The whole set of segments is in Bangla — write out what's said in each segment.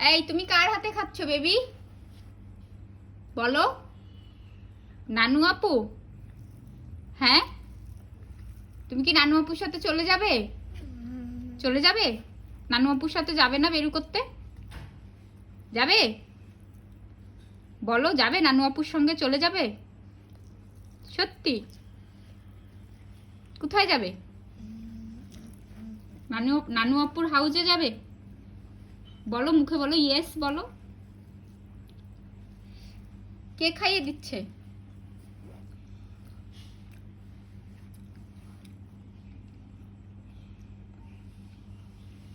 এই তুমি কার হাতে খাচ্ছ বেবি? বলো। নানু আপু? হ্যাঁ, তুমি কি নানু আপুর সাথে চলে যাবে? চলে যাবে? নানু আপুর সাথে যাবে না বেরু করতে? যাবে? বলো, যাবে? নানু আপুর সঙ্গে চলে যাবে? সত্যি? কোথায় যাবে? নানু আপুর হাউজে যাবে? বলো, মুখে বলো, ইয়েস বলো। কে খাইয়ে দিচ্ছে?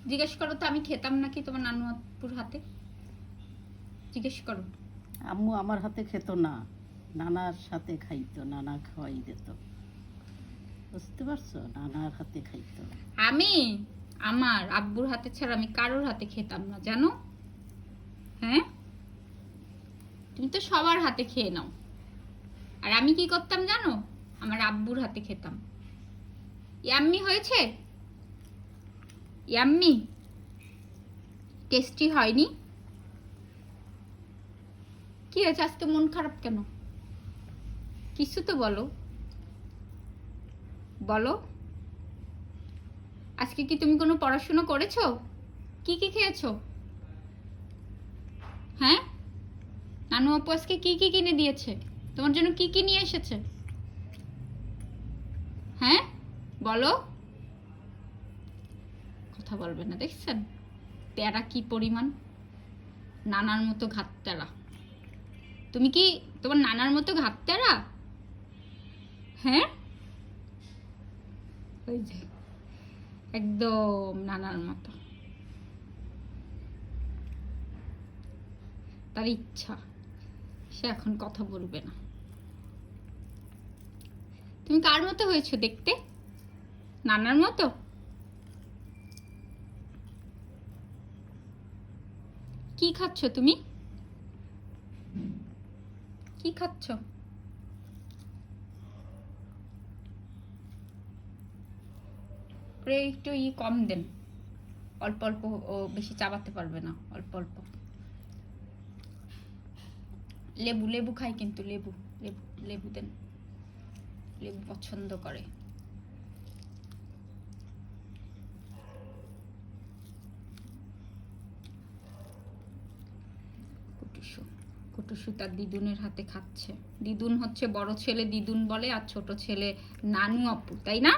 জিজ্ঞেস করো তো, আমি খেতাম নাকি তোমার নানু আপুর হাতে? জিজ্ঞেস করো। আম্মু আমার হাতে খেত না, নানার সাথে খাইতো, নানা খাওয়াই দিত। বুঝতে পারছো? নানার হাতে খাইতো। আমি আমার আব্বুর হাতে ছাড়া আমি কারোর হাতে খেতাম না, জানো? হ্যাঁ, তুমি তো সবার হাতে খেয়ে নাও। আর আমি কি করতাম জানো? আমার আব্বুর হাতে খেতাম। ইয়াম্মি হয়েছে? ইয়াম্মি? টেস্টি হয়নি? কি হয়েছে আজকে, মন খারাপ কেন? কিছু তো বলো, বলো। আজকে কি তুমি কোনো পড়াশোনা করেছো? কি কি খেয়েছো? হ্যাঁ, নানু আপু আজকে কি কি কিনে দিয়েছে? তোমার জন্য কি কি নিয়ে এসেছে? হ্যাঁ, বলো। কথা বলবে না, দেখছেন তেরা কি পরিমাণ? নানার মতো ঘাত তেরা। তুমি কি তোমার নানার মতো ঘাত তেরা? হ্যাঁ, ওই যে একদম নানার মতো। তার ইচ্ছা, সে এখন কথা বলবে না। তুমি কার মতো হয়েছো দেখতে? নানার মতো? কি খাচ্ছ তুমি? কি খাচ্ছ? একটু কম দেন, অল্প অল্প। ও বেশি চাবাতে পারবে না, অল্প অল্প। লেবু লেবু খাই কিন্তু, লেবু লেবু লেবু দেন, লেবু পছন্দ করে। কুটুসু কুটুসু তার দিদুনের হাতে খাচ্ছে। দিদুন হচ্ছে বড় ছেলে দিদুন বলে, আর ছোট ছেলে নানু আপু, তাই না?